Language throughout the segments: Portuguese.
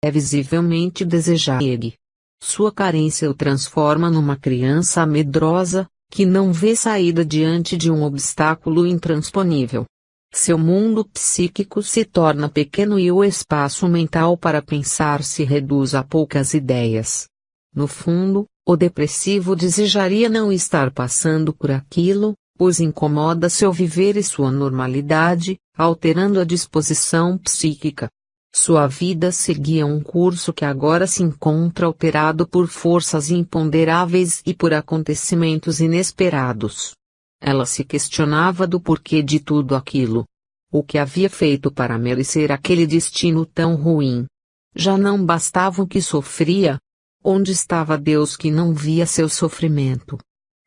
É visivelmente desejar. Sua carência o transforma numa criança medrosa, que não vê saída diante de um obstáculo intransponível. Seu mundo psíquico se torna pequeno e o espaço mental para pensar se reduz a poucas ideias. No fundo, o depressivo desejaria não estar passando por aquilo, pois incomoda seu viver e sua normalidade, alterando a disposição psíquica. Sua vida seguia um curso que agora se encontra alterado por forças imponderáveis e por acontecimentos inesperados. Ela se questionava do porquê de tudo aquilo. O que havia feito para merecer aquele destino tão ruim? Já não bastava o que sofria? Onde estava Deus que não via seu sofrimento?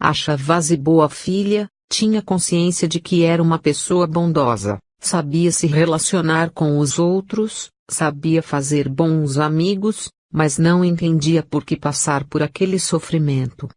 Achava-se boa filha, tinha consciência de que era uma pessoa bondosa, sabia se relacionar com os outros, sabia fazer bons amigos, mas não entendia por que passar por aquele sofrimento.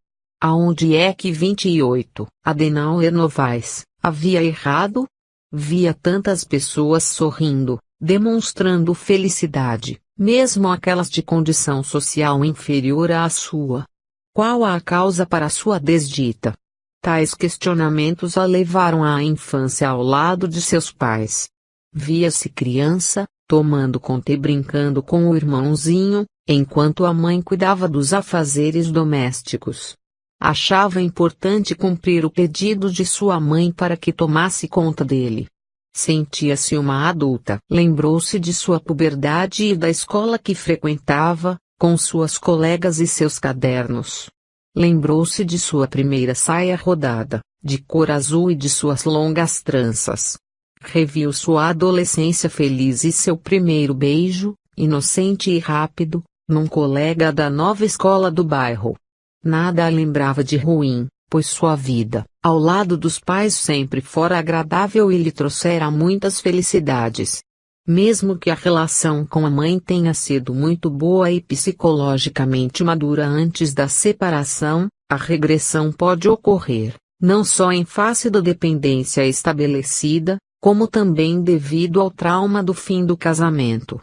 Aonde é que 28 Adenauer Novaes havia errado? Via tantas pessoas sorrindo, demonstrando felicidade, mesmo aquelas de condição social inferior à sua. Qual a causa para sua desdita? Tais questionamentos a levaram à infância ao lado de seus pais. Via-se criança, tomando conta e brincando com o irmãozinho, enquanto a mãe cuidava dos afazeres domésticos. Achava importante cumprir o pedido de sua mãe para que tomasse conta dele. Sentia-se uma adulta. Lembrou-se de sua puberdade e da escola que frequentava, com suas colegas e seus cadernos. Lembrou-se de sua primeira saia rodada, de cor azul e de suas longas tranças. Reviu sua adolescência feliz e seu primeiro beijo, inocente e rápido, num colega da nova escola do bairro. Nada a lembrava de ruim, pois sua vida, ao lado dos pais sempre fora agradável e lhe trouxera muitas felicidades. Mesmo que a relação com a mãe tenha sido muito boa e psicologicamente madura antes da separação, a regressão pode ocorrer, não só em face da dependência estabelecida, como também devido ao trauma do fim do casamento.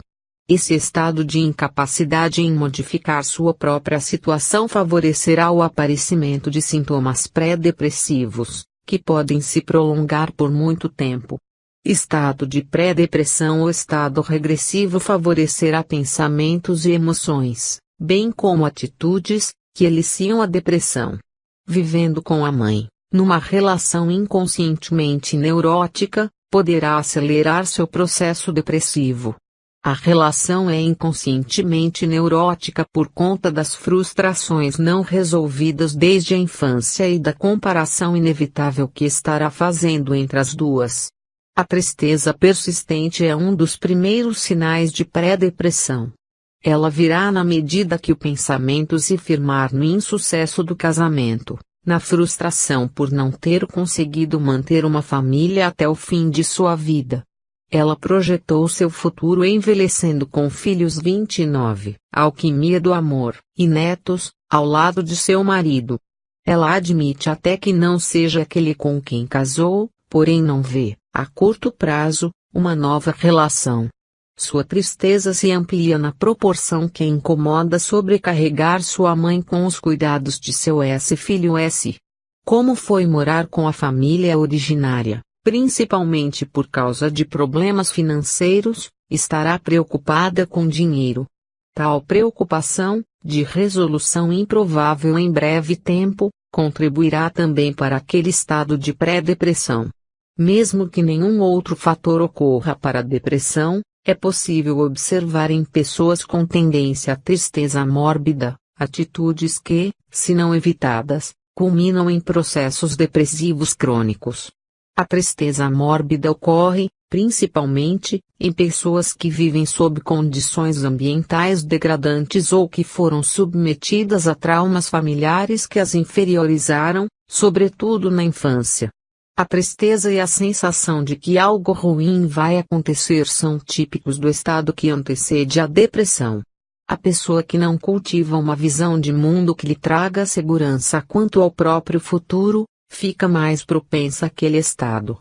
Esse estado de incapacidade em modificar sua própria situação favorecerá o aparecimento de sintomas pré-depressivos, que podem se prolongar por muito tempo. Estado de pré-depressão ou estado regressivo favorecerá pensamentos e emoções, bem como atitudes, que eliciam a depressão. Vivendo com a mãe, numa relação inconscientemente neurótica, poderá acelerar seu processo depressivo. A relação é inconscientemente neurótica por conta das frustrações não resolvidas desde a infância e da comparação inevitável que estará fazendo entre as duas. A tristeza persistente é um dos primeiros sinais de pré-depressão. Ela virá na medida que o pensamento se firmar no insucesso do casamento, na frustração por não ter conseguido manter uma família até o fim de sua vida. Ela projetou seu futuro envelhecendo com filhos 29, alquimia do amor, e netos, ao lado de seu marido. Ela admite até que não seja aquele com quem casou, porém não vê, a curto prazo, uma nova relação. Sua tristeza se amplia na proporção que a incomoda sobrecarregar sua mãe com os cuidados de seu filho. Como foi morar com a família originária, principalmente por causa de problemas financeiros, estará preocupada com dinheiro. Tal preocupação, de resolução improvável em breve tempo, contribuirá também para aquele estado de pré-depressão. Mesmo que nenhum outro fator ocorra para a depressão, é possível observar em pessoas com tendência à tristeza mórbida, atitudes que, se não evitadas, culminam em processos depressivos crônicos. A tristeza mórbida ocorre, principalmente, em pessoas que vivem sob condições ambientais degradantes ou que foram submetidas a traumas familiares que as inferiorizaram, sobretudo na infância. A tristeza e a sensação de que algo ruim vai acontecer são típicos do estado que antecede a depressão. A pessoa que não cultiva uma visão de mundo que lhe traga segurança quanto ao próprio futuro, fica mais propensa àquele estado.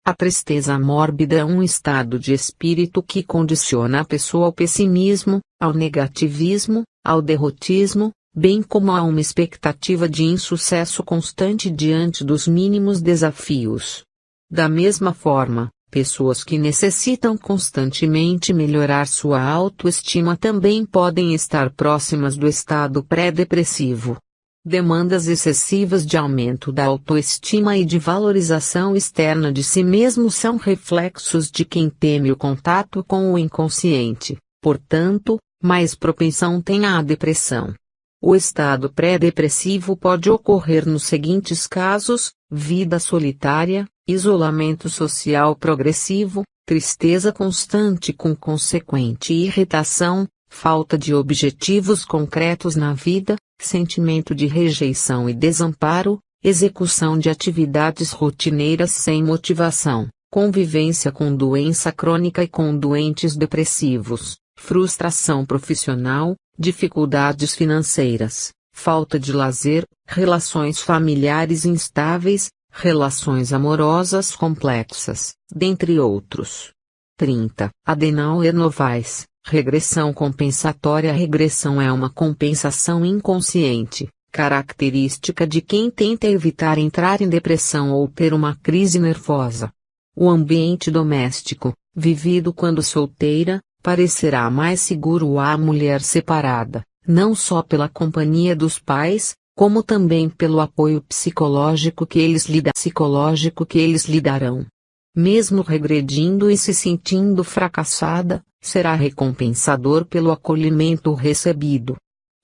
A tristeza mórbida é um estado de espírito que condiciona a pessoa ao pessimismo, ao negativismo, ao derrotismo, bem como a uma expectativa de insucesso constante diante dos mínimos desafios. Da mesma forma, pessoas que necessitam constantemente melhorar sua autoestima também podem estar próximas do estado pré-depressivo. Demandas excessivas de aumento da autoestima e de valorização externa de si mesmo são reflexos de quem teme o contato com o inconsciente, portanto, mais propensão tem à depressão. O estado pré-depressivo pode ocorrer nos seguintes casos: vida solitária, isolamento social progressivo, tristeza constante com consequente irritação, falta de objetivos concretos na vida, sentimento de rejeição e desamparo, execução de atividades rotineiras sem motivação, convivência com doença crônica e com doentes depressivos, frustração profissional, dificuldades financeiras, falta de lazer, relações familiares instáveis, relações amorosas complexas, dentre outros. 30. Adenauer-Novaes, regressão compensatória. A regressão é uma compensação inconsciente, característica de quem tenta evitar entrar em depressão ou ter uma crise nervosa. O ambiente doméstico, vivido quando solteira, parecerá mais seguro à mulher separada, não só pela companhia dos pais, como também pelo apoio psicológico que eles lhe darão. Mesmo regredindo e se sentindo fracassada, será recompensador pelo acolhimento recebido.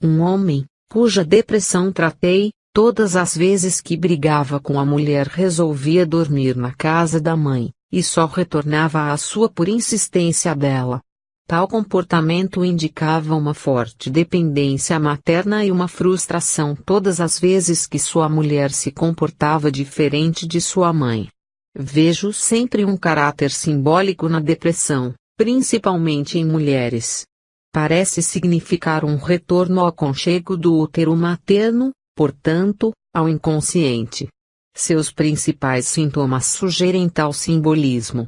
Um homem, cuja depressão tratei, todas as vezes que brigava com a mulher resolvia dormir na casa da mãe, e só retornava à sua por insistência dela. Tal comportamento indicava uma forte dependência materna e uma frustração todas as vezes que sua mulher se comportava diferente de sua mãe. Vejo sempre um caráter simbólico na depressão, principalmente em mulheres. Parece significar um retorno ao aconchego do útero materno, portanto, ao inconsciente. Seus principais sintomas sugerem tal simbolismo.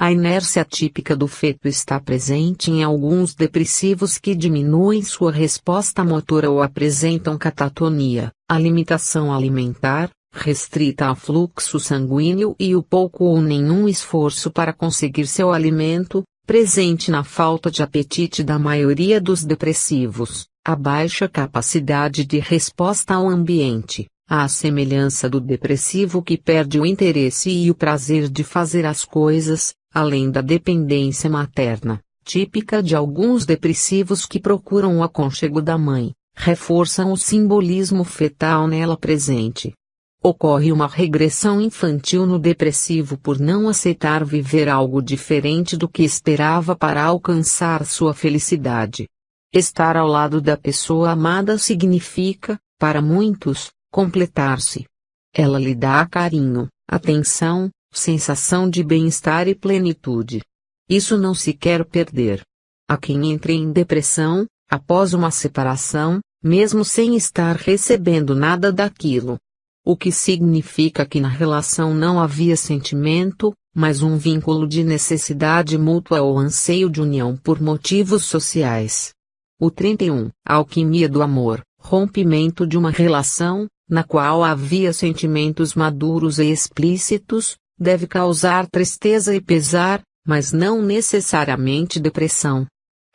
A inércia típica do feto está presente em alguns depressivos que diminuem sua resposta motora ou apresentam catatonia, a limitação alimentar, restrita ao fluxo sanguíneo e o pouco ou nenhum esforço para conseguir seu alimento, presente na falta de apetite da maioria dos depressivos, a baixa capacidade de resposta ao ambiente, à semelhança do depressivo que perde o interesse e o prazer de fazer as coisas, além da dependência materna, típica de alguns depressivos que procuram o aconchego da mãe, reforçam o simbolismo fetal nela presente. Ocorre uma regressão infantil no depressivo por não aceitar viver algo diferente do que esperava para alcançar sua felicidade. Estar ao lado da pessoa amada significa, para muitos, completar-se. Ela lhe dá carinho, atenção, sensação de bem-estar e plenitude. Isso não se quer perder. Há quem entre em depressão, após uma separação, mesmo sem estar recebendo nada daquilo. O que significa que na relação não havia sentimento, mas um vínculo de necessidade mútua ou anseio de união por motivos sociais. O 31. Alquimia do amor, rompimento de uma relação, na qual havia sentimentos maduros e explícitos, deve causar tristeza e pesar, mas não necessariamente depressão.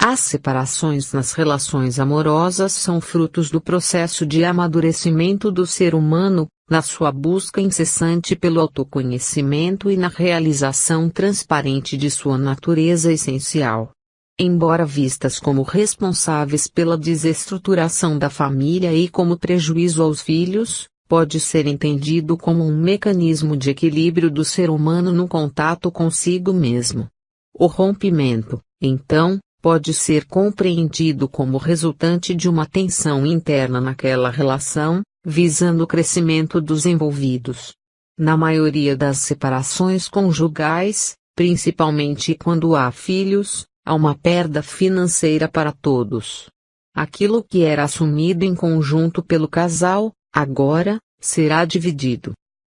As separações nas relações amorosas são frutos do processo de amadurecimento do ser humano, na sua busca incessante pelo autoconhecimento e na realização transparente de sua natureza essencial. Embora vistas como responsáveis pela desestruturação da família e como prejuízo aos filhos, pode ser entendido como um mecanismo de equilíbrio do ser humano no contato consigo mesmo. O rompimento, então, pode ser compreendido como resultante de uma tensão interna naquela relação, visando o crescimento dos envolvidos. Na maioria das separações conjugais, principalmente quando há filhos, há uma perda financeira para todos. Aquilo que era assumido em conjunto pelo casal, agora, será dividido.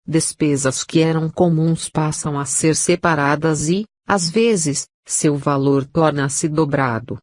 despesas que eram comuns passam a ser separadas e, às vezes, seu valor torna-se dobrado.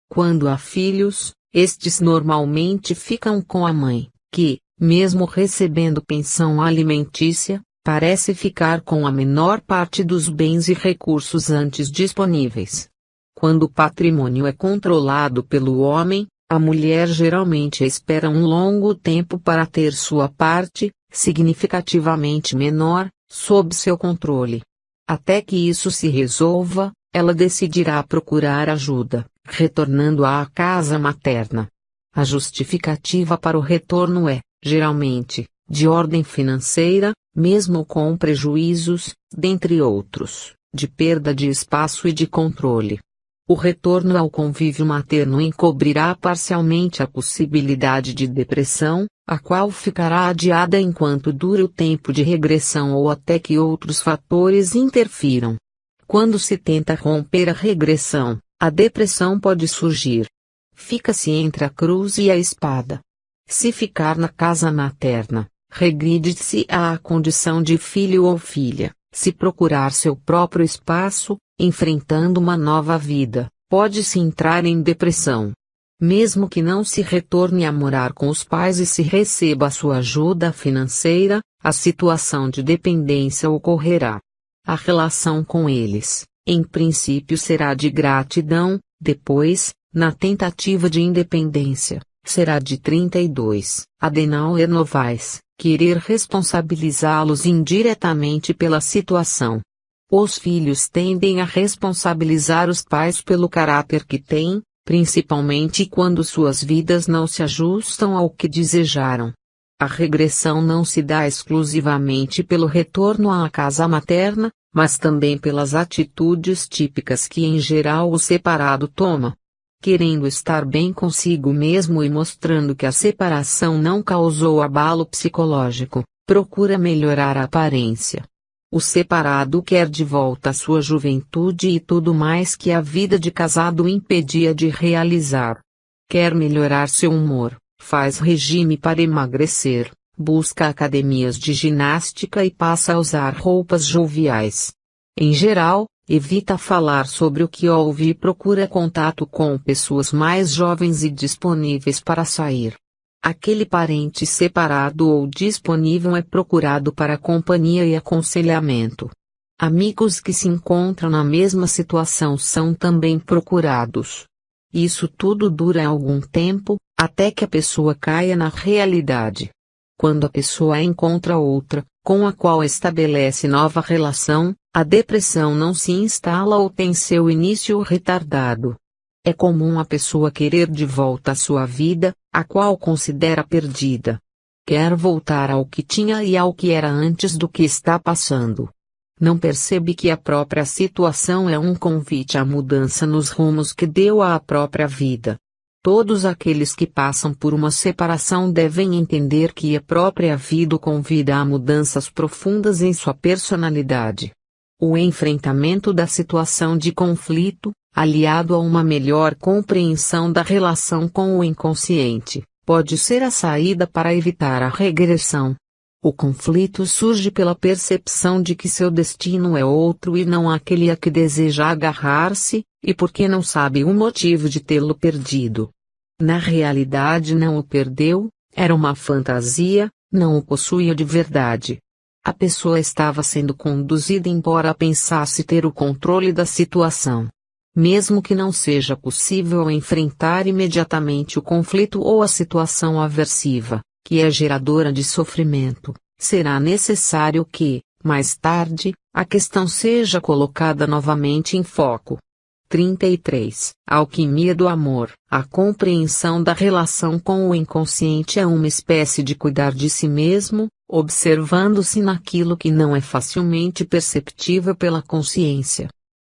Quando há filhos, estes normalmente ficam com a mãe, que, mesmo recebendo pensão alimentícia, parece ficar com a menor parte dos bens e recursos antes disponíveis. Quando o patrimônio é controlado pelo homem, a mulher geralmente espera um longo tempo para ter sua parte, significativamente menor, sob seu controle. Até que isso se resolva, ela decidirá procurar ajuda, retornando à casa materna. A justificativa para o retorno é, geralmente, de ordem financeira, mesmo com prejuízos, dentre outros, de perda de espaço e de controle. O retorno ao convívio materno encobrirá parcialmente a possibilidade de depressão, a qual ficará adiada enquanto dura o tempo de regressão ou até que outros fatores interfiram. Quando se tenta romper a regressão, a depressão pode surgir. Fica-se entre a cruz e a espada. Se ficar na casa materna, regride-se à condição de filho ou filha. Se procurar seu próprio espaço, enfrentando uma nova vida, pode-se entrar em depressão. Mesmo que não se retorne a morar com os pais e se receba sua ajuda financeira, a situação de dependência ocorrerá. A relação com eles, em princípio, será de gratidão, depois, na tentativa de independência, será de 32. Adenauer Novaes, querer responsabilizá-los indiretamente pela situação. Os filhos tendem a responsabilizar os pais pelo caráter que têm, principalmente quando suas vidas não se ajustam ao que desejaram. A regressão não se dá exclusivamente pelo retorno à casa materna, mas também pelas atitudes típicas que em geral o separado toma. Querendo estar bem consigo mesmo e mostrando que a separação não causou abalo psicológico, procura melhorar a aparência. O separado quer de volta sua juventude e tudo mais que a vida de casado o impedia de realizar. Quer melhorar seu humor, faz regime para emagrecer, busca academias de ginástica e passa a usar roupas joviais. Em geral, evita falar sobre o que ouve e procura contato com pessoas mais jovens e disponíveis para sair. Aquele parente separado ou disponível é procurado para companhia e aconselhamento. Amigos que se encontram na mesma situação são também procurados. Isso tudo dura algum tempo, até que a pessoa caia na realidade. Quando a pessoa encontra outra, com a qual estabelece nova relação, a depressão não se instala ou tem seu início retardado. É comum a pessoa querer de volta a sua vida, a qual considera perdida. Quer voltar ao que tinha e ao que era antes do que está passando. Não percebe que a própria situação é um convite à mudança nos rumos que deu à própria vida. Todos aqueles que passam por uma separação devem entender que a própria vida o convida a mudanças profundas em sua personalidade. O enfrentamento da situação de conflito, aliado a uma melhor compreensão da relação com o inconsciente, pode ser a saída para evitar a regressão. O conflito surge pela percepção de que seu destino é outro e não aquele a que deseja agarrar-se, e porque não sabe o motivo de tê-lo perdido. Na realidade não o perdeu, era uma fantasia, não o possuía de verdade. A pessoa estava sendo conduzida embora pensasse ter o controle da situação. Mesmo que não seja possível enfrentar imediatamente o conflito ou a situação aversiva, que é geradora de sofrimento, será necessário que, mais tarde, a questão seja colocada novamente em foco. 33. Alquimia do amor. A compreensão da relação com o inconsciente é uma espécie de cuidar de si mesmo, observando-se naquilo que não é facilmente perceptível pela consciência.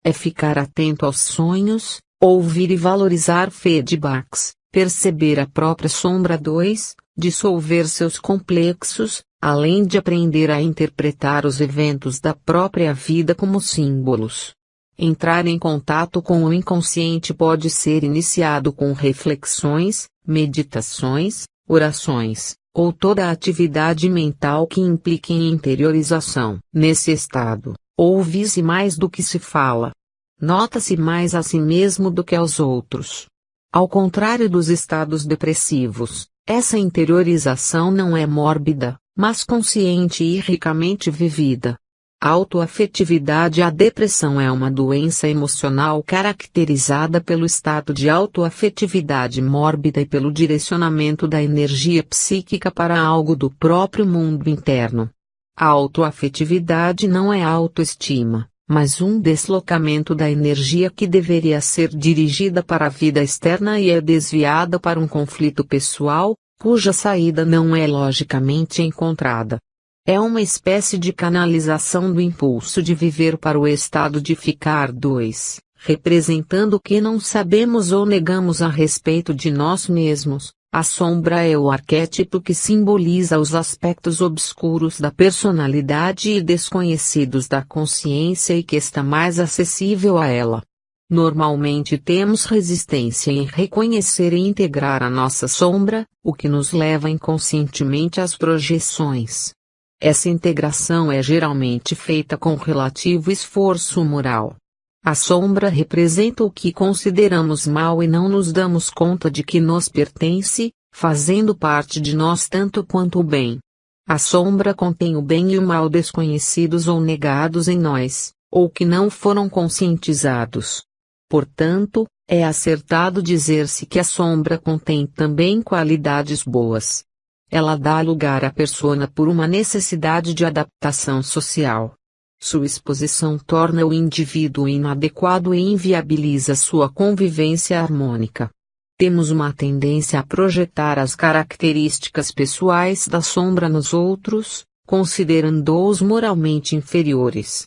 É ficar atento aos sonhos, ouvir e valorizar feedbacks, perceber a própria sombra 2, dissolver seus complexos, além de aprender a interpretar os eventos da própria vida como símbolos. Entrar em contato com o inconsciente pode ser iniciado com reflexões, meditações, orações, ou toda atividade mental que implique em interiorização. Nesse estado, ouve-se mais do que se fala. Nota-se mais a si mesmo do que aos outros. Ao contrário dos estados depressivos, essa interiorização não é mórbida, mas consciente e ricamente vivida. A autoafetividade. A depressão é uma doença emocional caracterizada pelo estado de autoafetividade mórbida e pelo direcionamento da energia psíquica para algo do próprio mundo interno. A autoafetividade não é autoestima, mas um deslocamento da energia que deveria ser dirigida para a vida externa e é desviada para um conflito pessoal, cuja saída não é logicamente encontrada. É uma espécie de canalização do impulso de viver para o estado de ficar dois, representando o que não sabemos ou negamos a respeito de nós mesmos. A sombra é o arquétipo que simboliza os aspectos obscuros da personalidade e desconhecidos da consciência e que está mais acessível a ela. Normalmente temos resistência em reconhecer e integrar a nossa sombra, o que nos leva inconscientemente às projeções. Essa integração é geralmente feita com relativo esforço moral. A sombra representa o que consideramos mal e não nos damos conta de que nos pertence, fazendo parte de nós tanto quanto o bem. A sombra contém o bem e o mal desconhecidos ou negados em nós, ou que não foram conscientizados. Portanto, é acertado dizer-se que a sombra contém também qualidades boas. Ela dá lugar à persona por uma necessidade de adaptação social. Sua exposição torna o indivíduo inadequado e inviabiliza sua convivência harmônica. Temos uma tendência a projetar as características pessoais da sombra nos outros, considerando-os moralmente inferiores.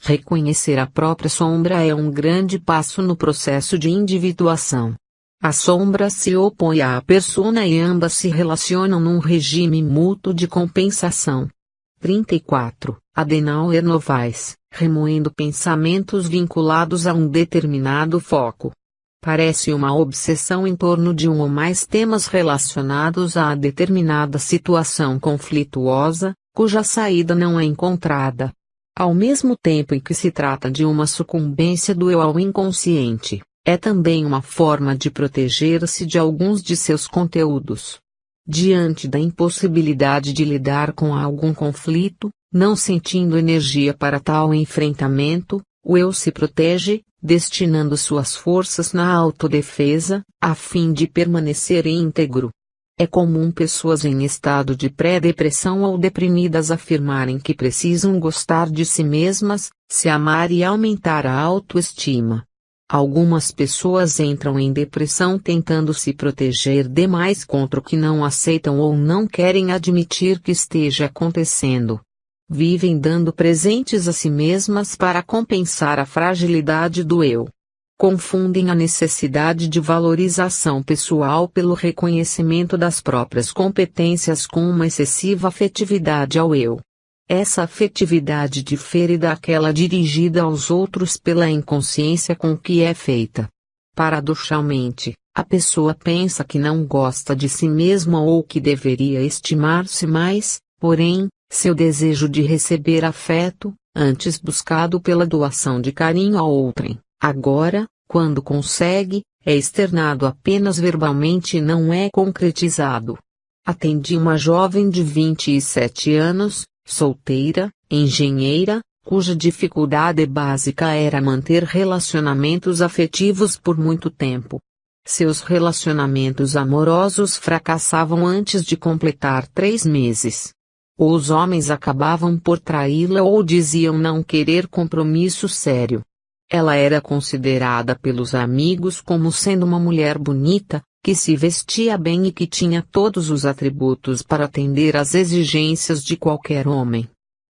Reconhecer a própria sombra é um grande passo no processo de individuação. A sombra se opõe à persona e ambas se relacionam num regime mútuo de compensação. 34. Adenauer Novaes, remoendo pensamentos vinculados a um determinado foco. Parece uma obsessão em torno de um ou mais temas relacionados a determinada situação conflituosa, cuja saída não é encontrada. Ao mesmo tempo em que se trata de uma sucumbência do eu ao inconsciente, é também uma forma de proteger-se de alguns de seus conteúdos. Diante da impossibilidade de lidar com algum conflito, não sentindo energia para tal enfrentamento, o eu se protege, destinando suas forças na autodefesa, a fim de permanecer íntegro. É comum pessoas em estado de pré-depressão ou deprimidas afirmarem que precisam gostar de si mesmas, se amar e aumentar a autoestima. Algumas pessoas entram em depressão tentando se proteger demais contra o que não aceitam ou não querem admitir que esteja acontecendo. Vivem dando presentes a si mesmas para compensar a fragilidade do eu. Confundem a necessidade de valorização pessoal pelo reconhecimento das próprias competências com uma excessiva afetividade ao eu. Essa afetividade difere daquela dirigida aos outros pela inconsciência com que é feita. Paradoxalmente, a pessoa pensa que não gosta de si mesma ou que deveria estimar-se mais, porém, seu desejo de receber afeto, antes buscado pela doação de carinho a outrem, agora, quando consegue, é externado apenas verbalmente e não é concretizado. Atendi uma jovem de 27 anos, solteira, engenheira, cuja dificuldade básica era manter relacionamentos afetivos por muito tempo. Seus relacionamentos amorosos fracassavam antes de completar 3 meses. Os homens acabavam por traí-la ou diziam não querer compromisso sério. Ela era considerada pelos amigos como sendo uma mulher bonita, que se vestia bem e que tinha todos os atributos para atender às exigências de qualquer homem.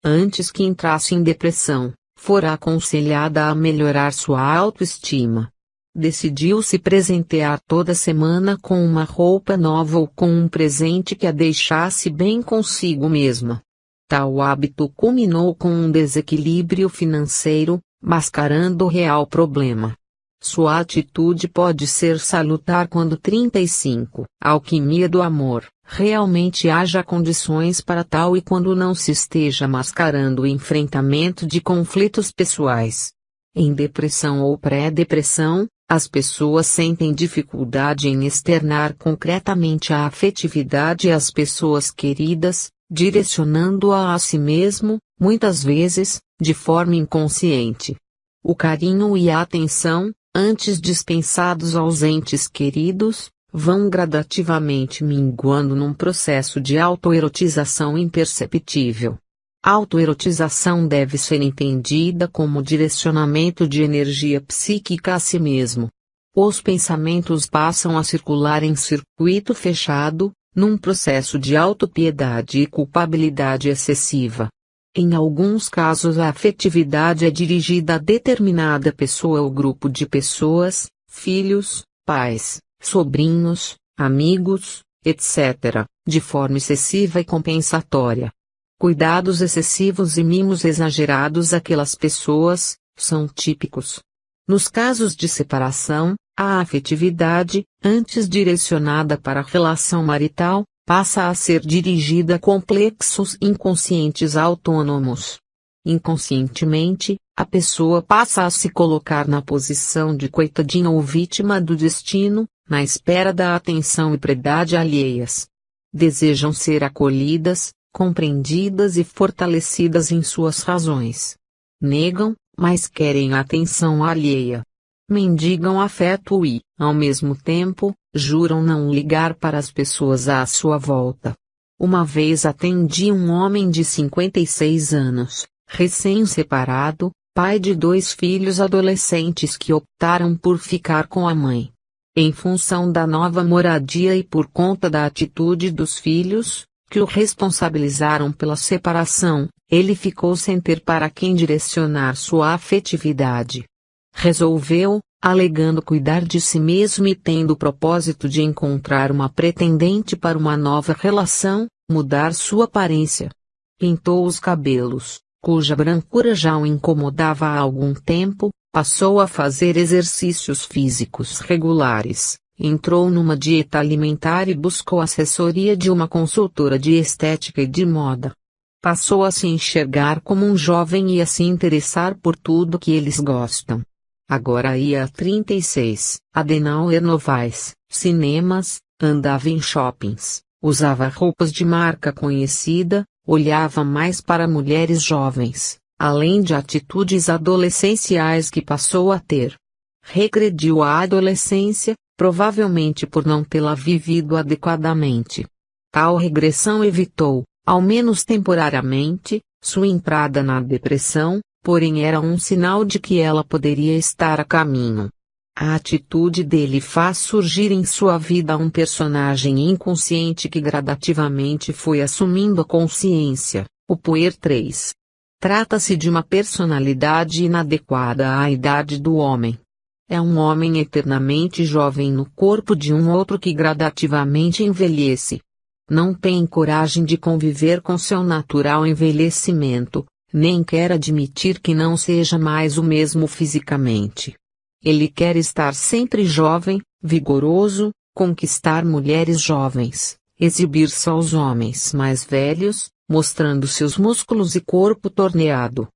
Antes que entrasse em depressão, fora aconselhada a melhorar sua autoestima. Decidiu se presentear toda semana com uma roupa nova ou com um presente que a deixasse bem consigo mesma. Tal hábito culminou com um desequilíbrio financeiro, mascarando o real problema. Sua atitude pode ser salutar quando 35. Alquimia do amor, realmente haja condições para tal e quando não se esteja mascarando o enfrentamento de conflitos pessoais. Em depressão ou pré-depressão, as pessoas sentem dificuldade em externar concretamente a afetividade às pessoas queridas, direcionando-a a si mesmo, muitas vezes, de forma inconsciente. O carinho e a atenção, antes dispensados aos entes queridos, vão gradativamente minguando num processo de autoerotização imperceptível. Autoerotização deve ser entendida como direcionamento de energia psíquica a si mesmo. Os pensamentos passam a circular em circuito fechado, num processo de autopiedade e culpabilidade excessiva. Em alguns casos a afetividade é dirigida a determinada pessoa ou grupo de pessoas, filhos, pais, sobrinhos, amigos, etc., de forma excessiva e compensatória. Cuidados excessivos e mimos exagerados àquelas pessoas, são típicos. Nos casos de separação, a afetividade, antes direcionada para a relação marital, passa a ser dirigida a complexos inconscientes autônomos. Inconscientemente, a pessoa passa a se colocar na posição de coitadinha ou vítima do destino, na espera da atenção e piedade alheias. Desejam ser acolhidas, compreendidas e fortalecidas em suas razões. Negam, mas querem a atenção alheia. Mendigam afeto e, ao mesmo tempo, juram não ligar para as pessoas à sua volta. Uma vez atendi um homem de 56 anos, recém-separado, pai de 2 filhos adolescentes que optaram por ficar com a mãe. Em função da nova moradia e por conta da atitude dos filhos, que o responsabilizaram pela separação, ele ficou sem ter para quem direcionar sua afetividade. Resolveu, alegando cuidar de si mesmo e tendo o propósito de encontrar uma pretendente para uma nova relação, mudar sua aparência. Pintou os cabelos, cuja brancura já o incomodava há algum tempo, passou a fazer exercícios físicos regulares. Entrou numa dieta alimentar e buscou assessoria de uma consultora de estética e de moda. Passou a se enxergar como um jovem e a se interessar por tudo que eles gostam. Agora ia a 36, Adenauer Novaes, cinemas, andava em shoppings, usava roupas de marca conhecida, olhava mais para mulheres jovens, além de atitudes adolescenciais que passou a ter. Regrediu à adolescência, provavelmente por não tê-la vivido adequadamente. Tal regressão evitou, ao menos temporariamente, sua entrada na depressão, porém era um sinal de que ela poderia estar a caminho. A atitude dele faz surgir em sua vida um personagem inconsciente que gradativamente foi assumindo a consciência, o Puer 3. Trata-se de uma personalidade inadequada à idade do homem. É um homem eternamente jovem no corpo de um outro que gradativamente envelhece. Não tem coragem de conviver com seu natural envelhecimento, nem quer admitir que não seja mais o mesmo fisicamente. Ele quer estar sempre jovem, vigoroso, conquistar mulheres jovens, exibir-se aos homens mais velhos, mostrando seus músculos e corpo torneado.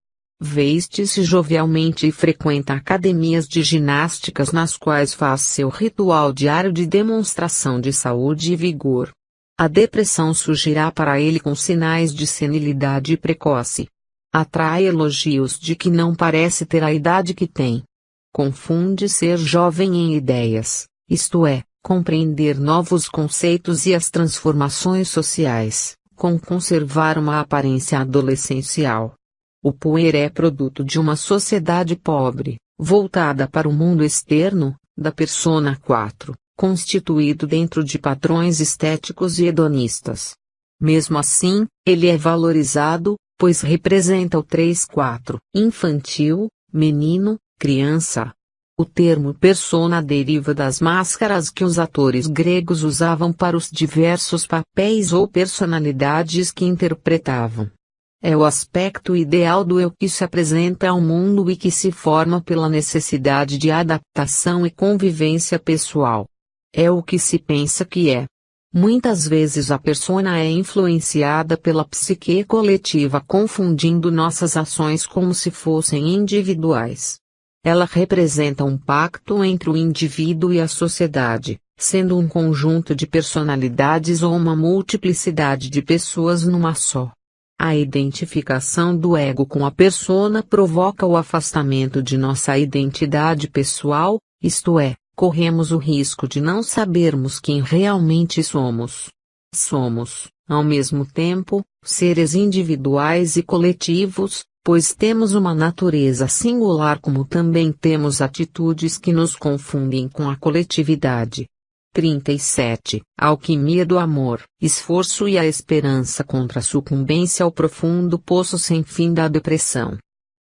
Veste-se jovialmente e frequenta academias de ginásticas nas quais faz seu ritual diário de demonstração de saúde e vigor. A depressão surgirá para ele com sinais de senilidade precoce. Atrai elogios de que não parece ter a idade que tem. Confunde ser jovem em ideias, isto é, compreender novos conceitos e as transformações sociais, com conservar uma aparência adolescencial. O Puer é produto de uma sociedade pobre, voltada para o mundo externo, da persona 4, constituído dentro de padrões estéticos e hedonistas. Mesmo assim, ele é valorizado, pois representa o 3-4, infantil, menino, criança. O termo persona deriva das máscaras que os atores gregos usavam para os diversos papéis ou personalidades que interpretavam. É o aspecto ideal do eu que se apresenta ao mundo e que se forma pela necessidade de adaptação e convivência pessoal. É o que se pensa que é. Muitas vezes a persona é influenciada pela psique coletiva, confundindo nossas ações como se fossem individuais. Ela representa um pacto entre o indivíduo e a sociedade, sendo um conjunto de personalidades ou uma multiplicidade de pessoas numa só. A identificação do ego com a persona provoca o afastamento de nossa identidade pessoal, isto é, corremos o risco de não sabermos quem realmente somos. Somos, ao mesmo tempo, seres individuais e coletivos, pois temos uma natureza singular como também temos atitudes que nos confundem com a coletividade. 37. Alquimia do amor, esforço e a esperança contra a sucumbência ao profundo poço sem fim da depressão.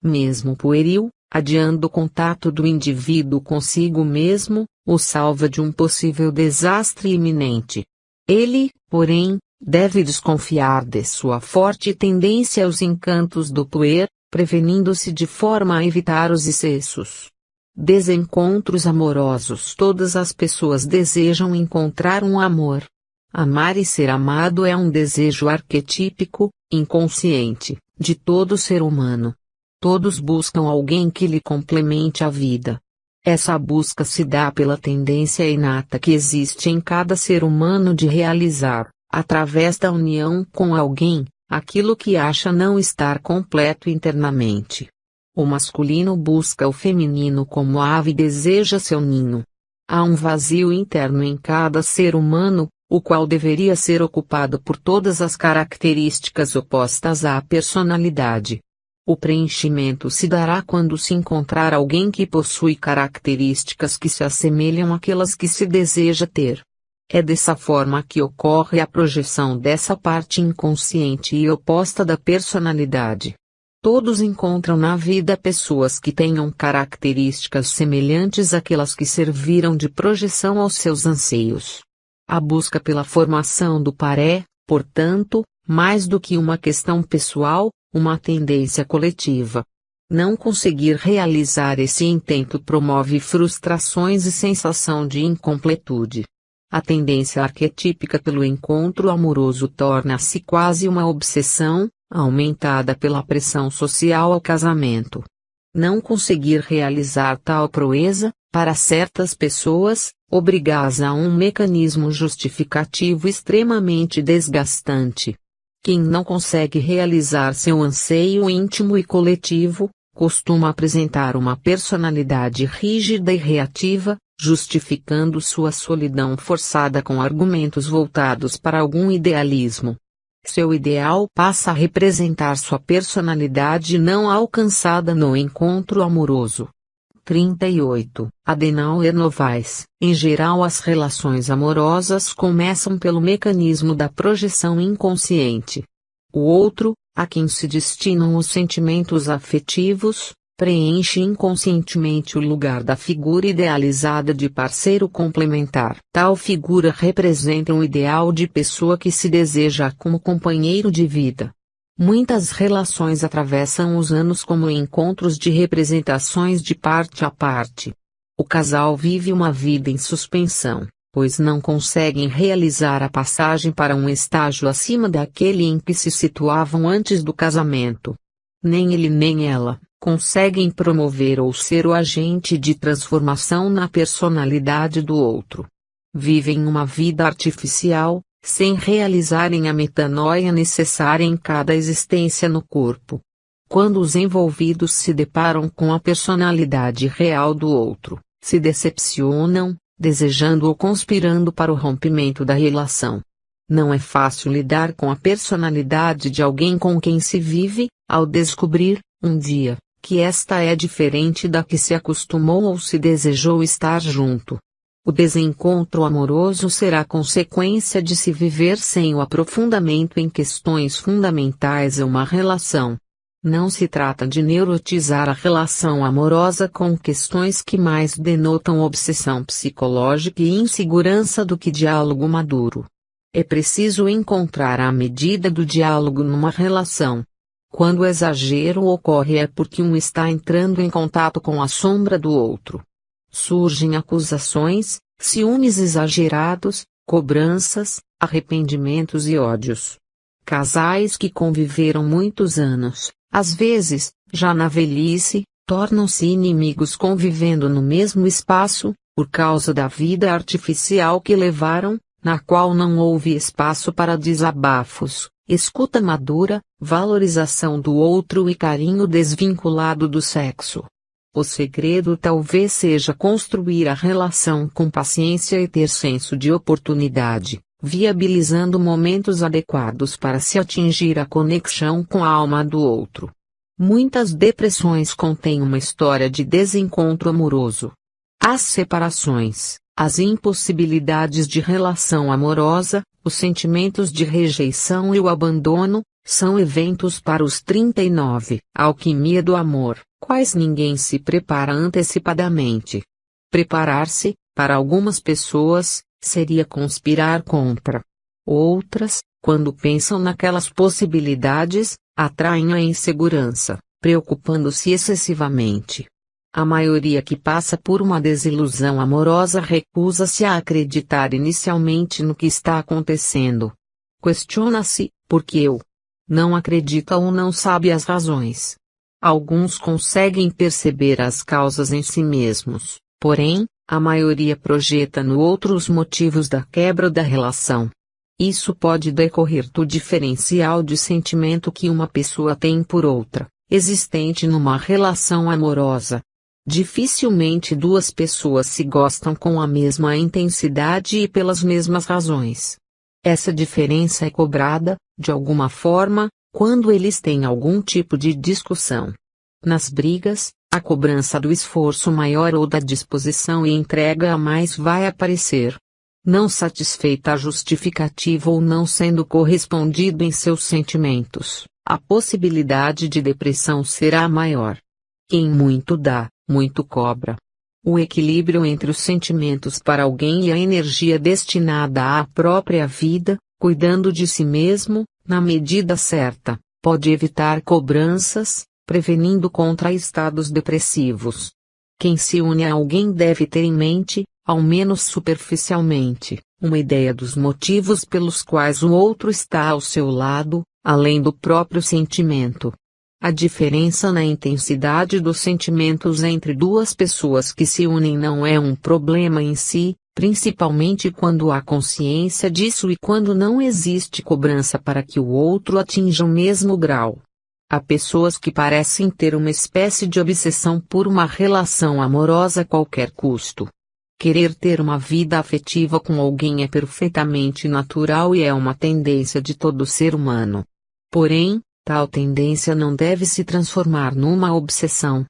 Mesmo pueril, adiando o contato do indivíduo consigo mesmo, o salva de um possível desastre iminente. Ele, porém, deve desconfiar de sua forte tendência aos encantos do puer, prevenindo-se de forma a evitar os excessos. Desencontros amorosos. Todas as pessoas desejam encontrar um amor. Amar e ser amado é um desejo arquetípico, inconsciente, de todo ser humano. Todos buscam alguém que lhe complemente a vida. Essa busca se dá pela tendência inata que existe em cada ser humano de realizar, através da união com alguém, aquilo que acha não estar completo internamente. O masculino busca o feminino como a ave deseja seu ninho. Há um vazio interno em cada ser humano, o qual deveria ser ocupado por todas as características opostas à personalidade. O preenchimento se dará quando se encontrar alguém que possui características que se assemelham àquelas que se deseja ter. É dessa forma que ocorre a projeção dessa parte inconsciente e oposta da personalidade. Todos encontram na vida pessoas que tenham características semelhantes àquelas que serviram de projeção aos seus anseios. A busca pela formação do par é, portanto, mais do que uma questão pessoal, uma tendência coletiva. Não conseguir realizar esse intento promove frustrações e sensação de incompletude. A tendência arquetípica pelo encontro amoroso torna-se quase uma obsessão, aumentada pela pressão social ao casamento. Não conseguir realizar tal proeza, para certas pessoas, obriga-as a um mecanismo justificativo extremamente desgastante. Quem não consegue realizar seu anseio íntimo e coletivo, costuma apresentar uma personalidade rígida e reativa, justificando sua solidão forçada com argumentos voltados para algum idealismo. Seu ideal passa a representar sua personalidade não alcançada no encontro amoroso. 38. Adenauer Novaes. Em geral, as relações amorosas começam pelo mecanismo da projeção inconsciente. O outro, a quem se destinam os sentimentos afetivos, preenche inconscientemente o lugar da figura idealizada de parceiro complementar. Tal figura representa um ideal de pessoa que se deseja como companheiro de vida. Muitas relações atravessam os anos como encontros de representações de parte a parte. O casal vive uma vida em suspensão, pois não conseguem realizar a passagem para um estágio acima daquele em que se situavam antes do casamento. Nem ele nem ela conseguem promover ou ser o agente de transformação na personalidade do outro. Vivem uma vida artificial, sem realizarem a metanoia necessária em cada existência no corpo. Quando os envolvidos se deparam com a personalidade real do outro, se decepcionam, desejando ou conspirando para o rompimento da relação. Não é fácil lidar com a personalidade de alguém com quem se vive, ao descobrir, um dia, que esta é diferente da que se acostumou ou se desejou estar junto. O desencontro amoroso será consequência de se viver sem o aprofundamento em questões fundamentais de uma relação. Não se trata de neurotizar a relação amorosa com questões que mais denotam obsessão psicológica e insegurança do que diálogo maduro. É preciso encontrar a medida do diálogo numa relação. Quando o exagero ocorre é porque um está entrando em contato com a sombra do outro. Surgem acusações, ciúmes exagerados, cobranças, arrependimentos e ódios. Casais que conviveram muitos anos, às vezes, já na velhice, tornam-se inimigos convivendo no mesmo espaço, por causa da vida artificial que levaram, na qual não houve espaço para desabafos, escuta madura, valorização do outro e carinho desvinculado do sexo. O segredo talvez seja construir a relação com paciência e ter senso de oportunidade, viabilizando momentos adequados para se atingir a conexão com a alma do outro. Muitas depressões contêm uma história de desencontro amoroso. As separações, as impossibilidades de relação amorosa, os sentimentos de rejeição e o abandono, são eventos para os 39, alquimia do amor, quais ninguém se prepara antecipadamente. Preparar-se, para algumas pessoas, seria conspirar contra. Outras, quando pensam naquelas possibilidades, atraem a insegurança, preocupando-se excessivamente. A maioria que passa por uma desilusão amorosa recusa-se a acreditar inicialmente no que está acontecendo. Questiona-se, por que eu? Não acredita ou não sabe as razões. Alguns conseguem perceber as causas em si mesmos, porém, a maioria projeta no outro os motivos da quebra da relação. Isso pode decorrer do diferencial de sentimento que uma pessoa tem por outra, existente numa relação amorosa. Dificilmente duas pessoas se gostam com a mesma intensidade e pelas mesmas razões. Essa diferença é cobrada, de alguma forma, quando eles têm algum tipo de discussão. Nas brigas, a cobrança do esforço maior ou da disposição e entrega a mais vai aparecer. Não satisfeita a justificativa ou não sendo correspondido em seus sentimentos, a possibilidade de depressão será maior. Quem muito dá, muito cobra. O equilíbrio entre os sentimentos para alguém e a energia destinada à própria vida, cuidando de si mesmo, na medida certa, pode evitar cobranças, prevenindo contra estados depressivos. Quem se une a alguém deve ter em mente, ao menos superficialmente, uma ideia dos motivos pelos quais o outro está ao seu lado, além do próprio sentimento. A diferença na intensidade dos sentimentos entre duas pessoas que se unem não é um problema em si, principalmente quando há consciência disso e quando não existe cobrança para que o outro atinja o mesmo grau. Há pessoas que parecem ter uma espécie de obsessão por uma relação amorosa a qualquer custo. Querer ter uma vida afetiva com alguém é perfeitamente natural e é uma tendência de todo ser humano. Porém, tal tendência não deve se transformar numa obsessão.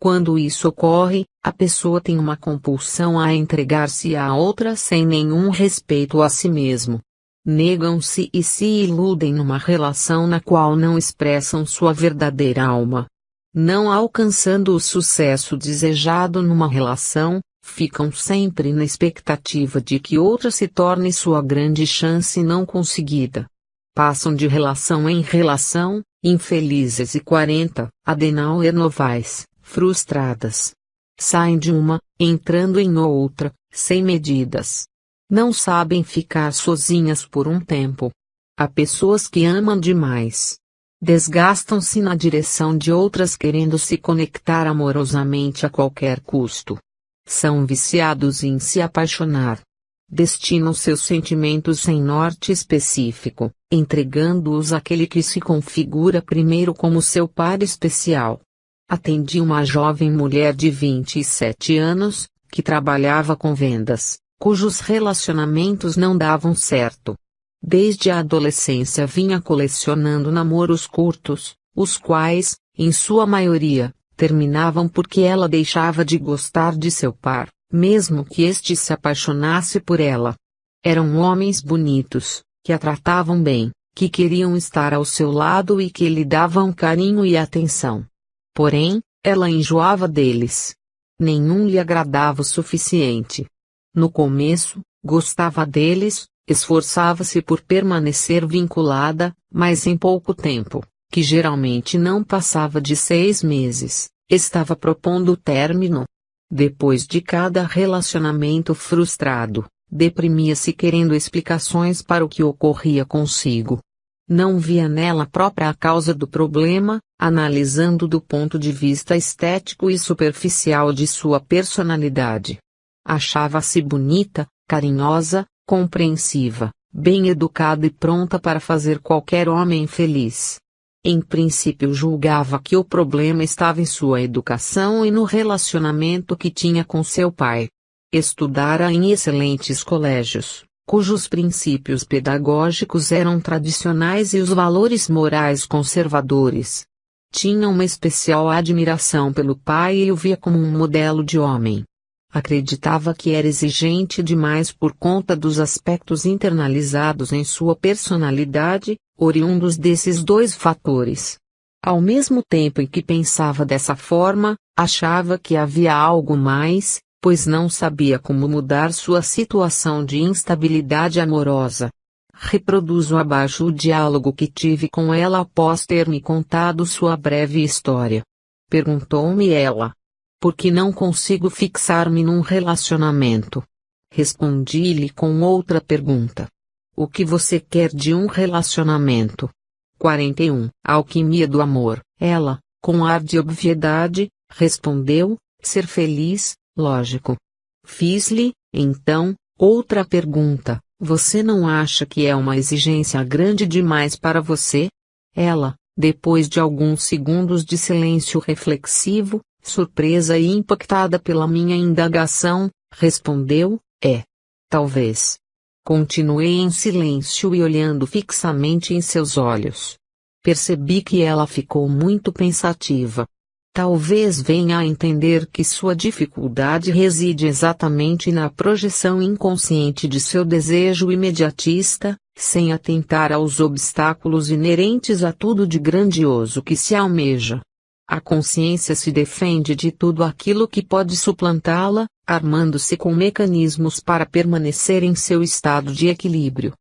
Quando isso ocorre, a pessoa tem uma compulsão a entregar-se à outra sem nenhum respeito a si mesmo. Negam-se e se iludem numa relação na qual não expressam sua verdadeira alma. Não alcançando o sucesso desejado numa relação, ficam sempre na expectativa de que outra se torne sua grande chance não conseguida. Passam de relação em relação, infelizes e 40, Adenauer Novaes, frustradas. Saem de uma, entrando em outra, sem medidas. Não sabem ficar sozinhas por um tempo. Há pessoas que amam demais. Desgastam-se na direção de outras querendo se conectar amorosamente a qualquer custo. São viciados em se apaixonar. Destinam seus sentimentos sem norte específico, entregando-os àquele que se configura primeiro como seu par especial. Atendi uma jovem mulher de 27 anos, que trabalhava com vendas, cujos relacionamentos não davam certo. Desde a adolescência vinha colecionando namoros curtos, os quais, em sua maioria, terminavam porque ela deixava de gostar de seu par, mesmo que este se apaixonasse por ela. Eram homens bonitos, que a tratavam bem, que queriam estar ao seu lado e que lhe davam carinho e atenção. Porém, ela enjoava deles. Nenhum lhe agradava o suficiente. No começo, gostava deles, esforçava-se por permanecer vinculada, mas em pouco tempo, que geralmente não passava de 6 meses, estava propondo o término. Depois de cada relacionamento frustrado, Deprimia-se querendo explicações para o que ocorria consigo. Não via nela própria a causa do problema, analisando do ponto de vista estético e superficial de sua personalidade. Achava-se bonita, carinhosa, compreensiva, bem educada e pronta para fazer qualquer homem feliz. Em princípio julgava que o problema estava em sua educação e no relacionamento que tinha com seu pai. Estudara em excelentes colégios, cujos princípios pedagógicos eram tradicionais e os valores morais conservadores. Tinha uma especial admiração pelo pai e o via como um modelo de homem. Acreditava que era exigente demais por conta dos aspectos internalizados em sua personalidade, oriundos desses dois fatores. Ao mesmo tempo em que pensava dessa forma, achava que havia algo mais, pois não sabia como mudar sua situação de instabilidade amorosa. Reproduzo abaixo o diálogo que tive com ela após ter me contado sua breve história. Perguntou-me ela: por que não consigo fixar-me num relacionamento? Respondi-lhe com outra pergunta: o que você quer de um relacionamento? 41. Alquimia do amor. Ela, com ar de obviedade, respondeu: ser feliz, lógico. Fiz-lhe, então, outra pergunta: você não acha que é uma exigência grande demais para você? Ela, depois de alguns segundos de silêncio reflexivo, surpresa e impactada pela minha indagação, respondeu: é. Talvez. Continuei em silêncio e olhando fixamente em seus olhos. Percebi que ela ficou muito pensativa. Talvez venha a entender que sua dificuldade reside exatamente na projeção inconsciente de seu desejo imediatista, sem atentar aos obstáculos inerentes a tudo de grandioso que se almeja. A consciência se defende de tudo aquilo que pode suplantá-la, armando-se com mecanismos para permanecer em seu estado de equilíbrio.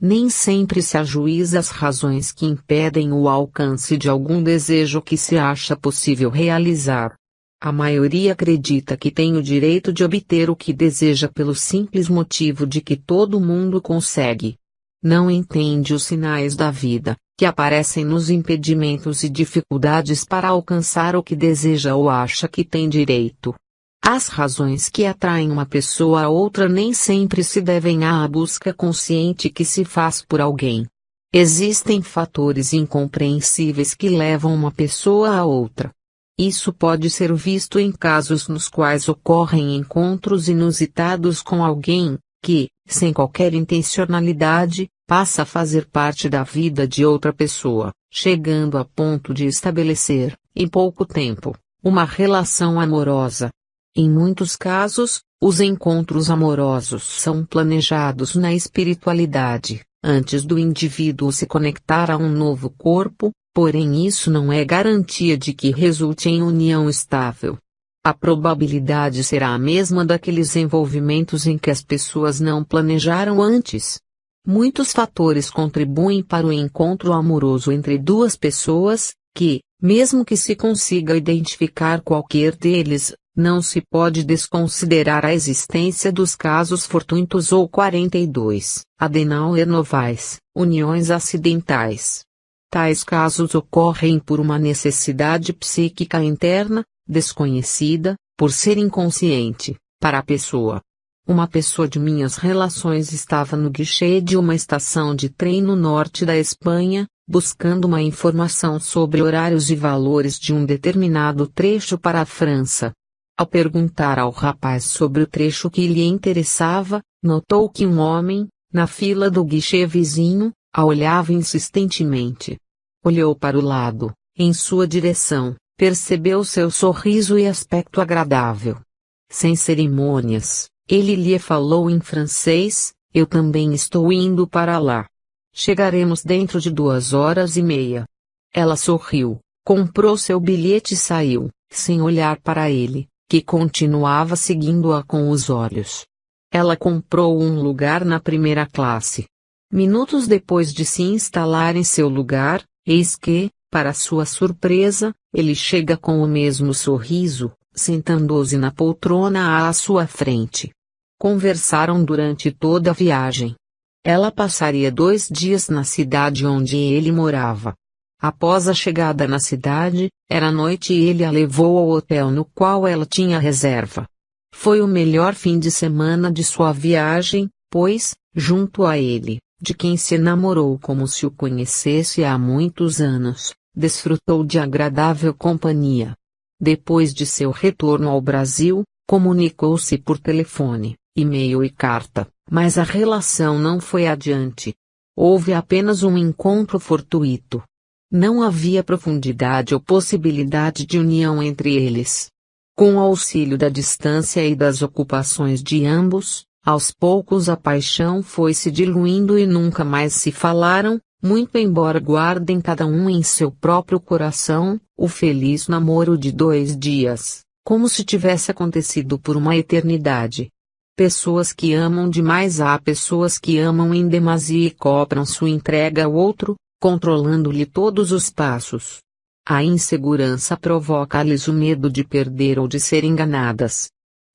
Nem sempre se ajuiza as razões que impedem o alcance de algum desejo que se acha possível realizar. A maioria acredita que tem o direito de obter o que deseja pelo simples motivo de que todo mundo consegue. Não entende os sinais da vida, que aparecem nos impedimentos e dificuldades para alcançar o que deseja ou acha que tem direito. As razões que atraem uma pessoa a outra nem sempre se devem à busca consciente que se faz por alguém. Existem fatores incompreensíveis que levam uma pessoa a outra. Isso pode ser visto em casos nos quais ocorrem encontros inusitados com alguém, que, sem qualquer intencionalidade, passa a fazer parte da vida de outra pessoa, chegando a ponto de estabelecer, em pouco tempo, uma relação amorosa. Em muitos casos, os encontros amorosos são planejados na espiritualidade, antes do indivíduo se conectar a um novo corpo, porém isso não é garantia de que resulte em união estável. A probabilidade será a mesma daqueles envolvimentos em que as pessoas não planejaram antes. Muitos fatores contribuem para o encontro amoroso entre duas pessoas, que, mesmo que se consiga identificar qualquer deles, não se pode desconsiderar a existência dos casos fortuitos ou 42, Adenauer Novaes, uniões acidentais. Tais casos ocorrem por uma necessidade psíquica interna, desconhecida, por ser inconsciente, para a pessoa. Uma pessoa de minhas relações estava no guichê de uma estação de trem no norte da Espanha, buscando uma informação sobre horários e valores de um determinado trecho para a França. Ao perguntar ao rapaz sobre o trecho que lhe interessava, notou que um homem, na fila do guichê vizinho, a olhava insistentemente. Olhou para o lado, em sua direção, percebeu seu sorriso e aspecto agradável. Sem cerimônias, ele lhe falou em francês: eu também estou indo para lá. Chegaremos dentro de 2 horas e meia. Ela sorriu, comprou seu bilhete e saiu, sem olhar para ele, que continuava seguindo-a com os olhos. Ela comprou um lugar na primeira classe. Minutos depois de se instalar em seu lugar, eis que, para sua surpresa, ele chega com o mesmo sorriso, sentando-se na poltrona à sua frente. Conversaram durante toda a viagem. Ela passaria 2 dias na cidade onde ele morava. Após a chegada na cidade, era noite e ele a levou ao hotel no qual ela tinha reserva. Foi o melhor fim de semana de sua viagem, pois, junto a ele, de quem se namorou como se o conhecesse há muitos anos, desfrutou de agradável companhia. Depois de seu retorno ao Brasil, comunicou-se por telefone, e-mail e carta, mas a relação não foi adiante. Houve apenas um encontro fortuito. Não havia profundidade ou possibilidade de união entre eles. Com o auxílio da distância e das ocupações de ambos, aos poucos a paixão foi se diluindo e nunca mais se falaram, muito embora guardem cada um em seu próprio coração o feliz namoro de 2 dias, como se tivesse acontecido por uma eternidade. Pessoas que amam demais há pessoas que amam em demasia e cobram sua entrega ao outro, controlando-lhe todos os passos. A insegurança provoca-lhes o medo de perder ou de ser enganadas.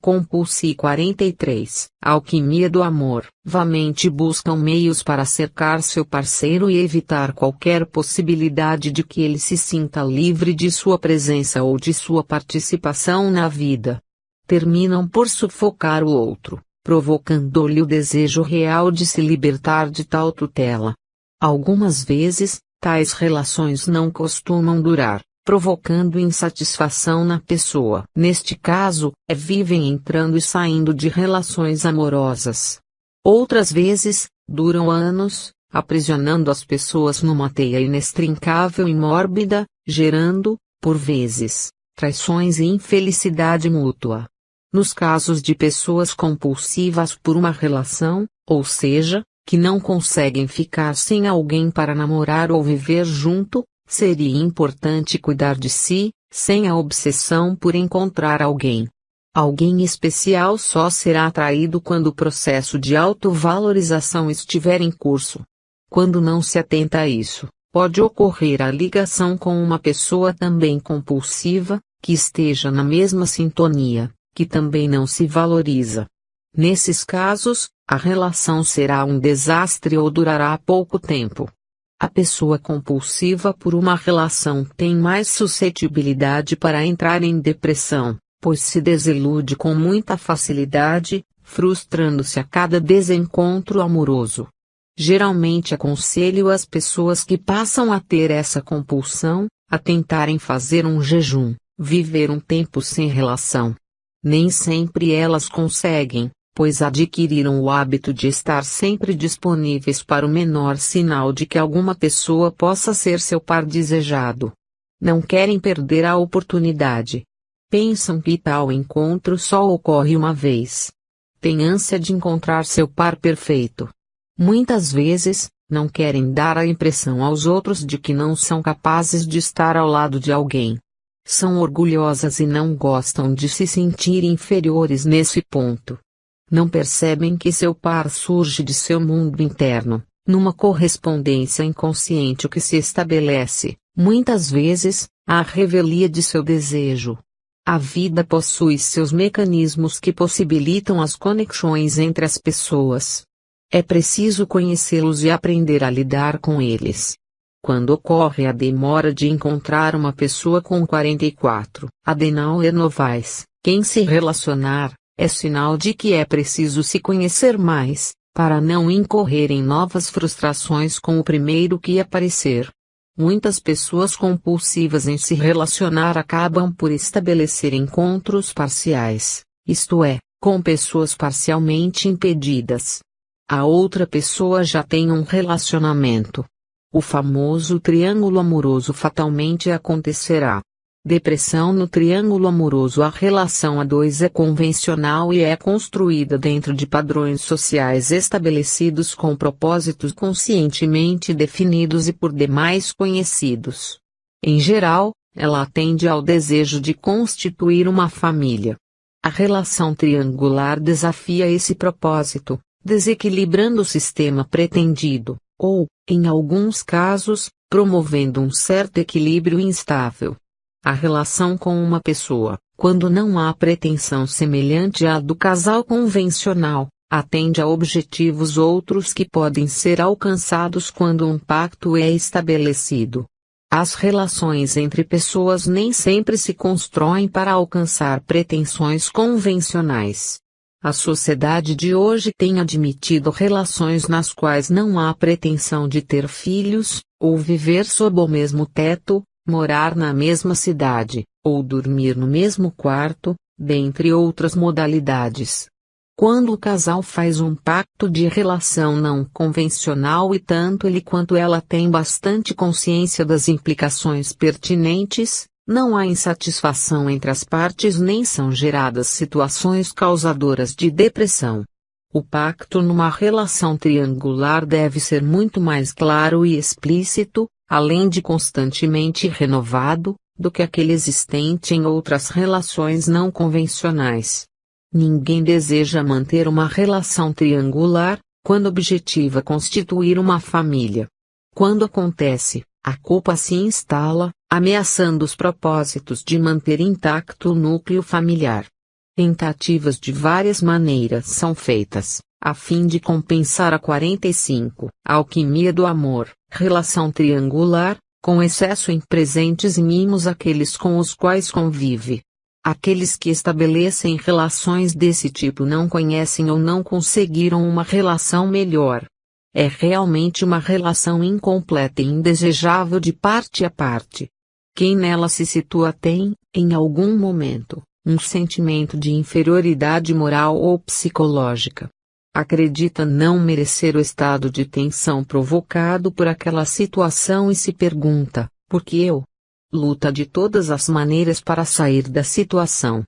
Compulsi 43. Alquimia do amor. Vamente buscam meios para cercar seu parceiro e evitar qualquer possibilidade de que ele se sinta livre de sua presença ou de sua participação na vida. Terminam por sufocar o outro, provocando-lhe o desejo real de se libertar de tal tutela. Algumas vezes, tais relações não costumam durar, provocando insatisfação na pessoa. Neste caso, vivem entrando e saindo de relações amorosas. Outras vezes, duram anos, aprisionando as pessoas numa teia inextricável e mórbida, gerando, por vezes, traições e infelicidade mútua. Nos casos de pessoas compulsivas por uma relação, ou seja, que não conseguem ficar sem alguém para namorar ou viver junto, seria importante cuidar de si, sem a obsessão por encontrar alguém. Alguém especial só será atraído quando o processo de autovalorização estiver em curso. Quando não se atenta a isso, pode ocorrer a ligação com uma pessoa também compulsiva, que esteja na mesma sintonia, que também não se valoriza. Nesses casos, a relação será um desastre ou durará pouco tempo. A pessoa compulsiva por uma relação tem mais suscetibilidade para entrar em depressão, pois se desilude com muita facilidade, frustrando-se a cada desencontro amoroso. Geralmente aconselho as pessoas que passam a ter essa compulsão, a tentarem fazer um jejum, viver um tempo sem relação. Nem sempre elas conseguem, pois adquiriram o hábito de estar sempre disponíveis para o menor sinal de que alguma pessoa possa ser seu par desejado. Não querem perder a oportunidade. Pensam que tal encontro só ocorre uma vez. Têm ânsia de encontrar seu par perfeito. Muitas vezes, não querem dar a impressão aos outros de que não são capazes de estar ao lado de alguém. São orgulhosas e não gostam de se sentir inferiores nesse ponto. Não percebem que seu par surge de seu mundo interno, numa correspondência inconsciente que se estabelece, muitas vezes, à revelia de seu desejo. A vida possui seus mecanismos que possibilitam as conexões entre as pessoas. É preciso conhecê-los e aprender a lidar com eles. Quando ocorre a demora de encontrar uma pessoa com 44 Adenauer Novaes, quem se relacionar, é sinal de que é preciso se conhecer mais, para não incorrer em novas frustrações com o primeiro que aparecer. Muitas pessoas compulsivas em se relacionar acabam por estabelecer encontros parciais, isto é, com pessoas parcialmente impedidas. A outra pessoa já tem um relacionamento. O famoso triângulo amoroso fatalmente acontecerá. Depressão no triângulo amoroso. A relação a dois é convencional e é construída dentro de padrões sociais estabelecidos com propósitos conscientemente definidos e por demais conhecidos. Em geral, ela atende ao desejo de constituir uma família. A relação triangular desafia esse propósito, desequilibrando o sistema pretendido, ou, em alguns casos, promovendo um certo equilíbrio instável. A relação com uma pessoa, quando não há pretensão semelhante à do casal convencional, atende a objetivos outros que podem ser alcançados quando um pacto é estabelecido. As relações entre pessoas nem sempre se constroem para alcançar pretensões convencionais. A sociedade de hoje tem admitido relações nas quais não há pretensão de ter filhos, ou viver sob o mesmo teto, morar na mesma cidade, ou dormir no mesmo quarto, dentre outras modalidades. Quando o casal faz um pacto de relação não convencional e tanto ele quanto ela têm bastante consciência das implicações pertinentes, não há insatisfação entre as partes nem são geradas situações causadoras de depressão. O pacto numa relação triangular deve ser muito mais claro e explícito, além de constantemente renovado, do que aquele existente em outras relações não convencionais. Ninguém deseja manter uma relação triangular, quando objetiva constituir uma família. Quando acontece, a culpa se instala, ameaçando os propósitos de manter intacto o núcleo familiar. Tentativas de várias maneiras são feitas, a fim de compensar a 45, a alquimia do amor, relação triangular, com excesso em presentes e mimos àqueles com os quais convive. Aqueles que estabelecem relações desse tipo não conhecem ou não conseguiram uma relação melhor. É realmente uma relação incompleta e indesejável de parte a parte. Quem nela se situa tem, em algum momento, um sentimento de inferioridade moral ou psicológica. Acredita não merecer o estado de tensão provocado por aquela situação e se pergunta, por que eu? Luta de todas as maneiras para sair da situação.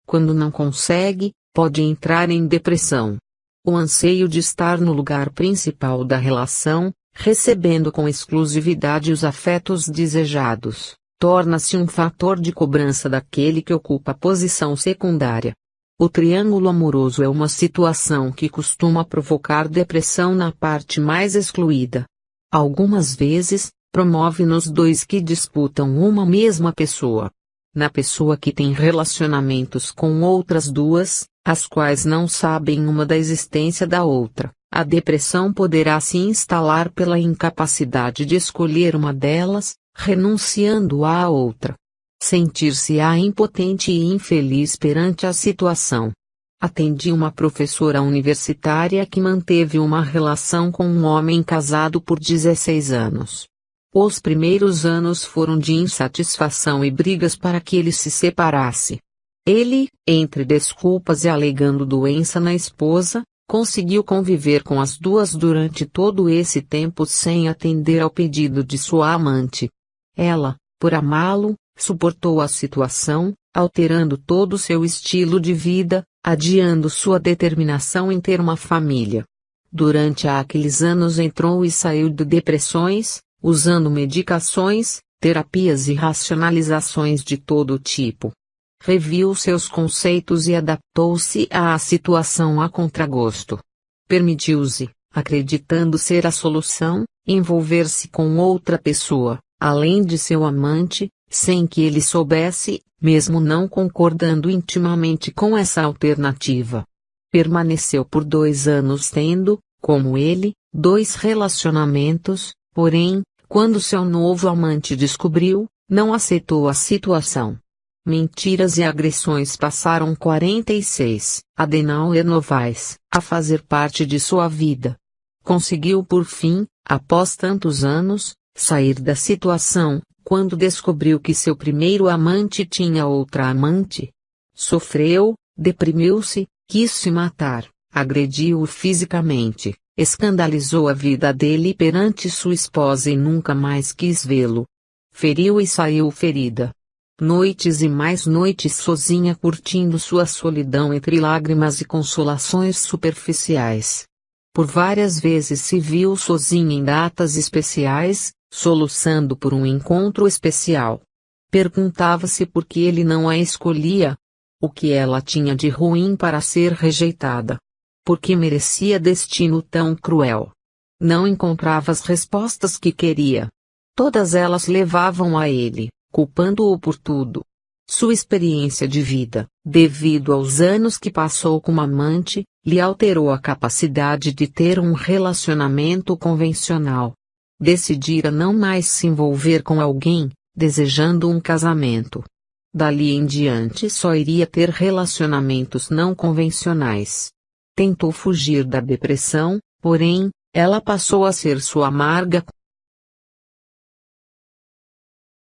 Quando não consegue, pode entrar em depressão. O anseio de estar no lugar principal da relação, recebendo com exclusividade os afetos desejados, torna-se um fator de cobrança daquele que ocupa a posição secundária. O triângulo amoroso é uma situação que costuma provocar depressão na parte mais excluída. Algumas vezes, promove nos dois que disputam uma mesma pessoa. Na pessoa que tem relacionamentos com outras duas, as quais não sabem uma da existência da outra, a depressão poderá se instalar pela incapacidade de escolher uma delas, renunciando à outra. Sentir-se-á impotente e infeliz perante a situação. Atendi uma professora universitária que manteve uma relação com um homem casado por 16 anos. Os primeiros anos foram de insatisfação e brigas para que ele se separasse. Ele, entre desculpas e alegando doença na esposa, conseguiu conviver com as duas durante todo esse tempo sem atender ao pedido de sua amante. Ela, por amá-lo, suportou a situação, alterando todo o seu estilo de vida, adiando sua determinação em ter uma família. Durante aqueles anos entrou e saiu de depressões, usando medicações, terapias e racionalizações de todo tipo. Reviu seus conceitos e adaptou-se à situação a contragosto. Permitiu-se, acreditando ser a solução, envolver-se com outra pessoa, além de seu amante, sem que ele soubesse, mesmo não concordando intimamente com essa alternativa. Permaneceu por 2 anos tendo, como ele, 2 relacionamentos, porém, quando seu novo amante descobriu, não aceitou a situação. Mentiras e agressões passaram 46, Adenauer Novaes, a fazer parte de sua vida. Conseguiu por fim, após tantos anos, sair da situação, quando descobriu que seu primeiro amante tinha outra amante. Sofreu, deprimiu-se, quis se matar, agrediu-o fisicamente, escandalizou a vida dele perante sua esposa e nunca mais quis vê-lo. Feriu e saiu ferida. Noites e mais noites sozinha curtindo sua solidão entre lágrimas e consolações superficiais. Por várias vezes se viu sozinha em datas especiais, soluçando por um encontro especial. Perguntava-se por que ele não a escolhia. O que ela tinha de ruim para ser rejeitada? Por que merecia destino tão cruel? Não encontrava as respostas que queria. Todas elas levavam a ele, culpando-o por tudo. Sua experiência de vida, devido aos anos que passou como amante, lhe alterou a capacidade de ter um relacionamento convencional. Decidira não mais se envolver com alguém, desejando um casamento. Dali em diante só iria ter relacionamentos não convencionais. Tentou fugir da depressão, porém, ela passou a ser sua amarga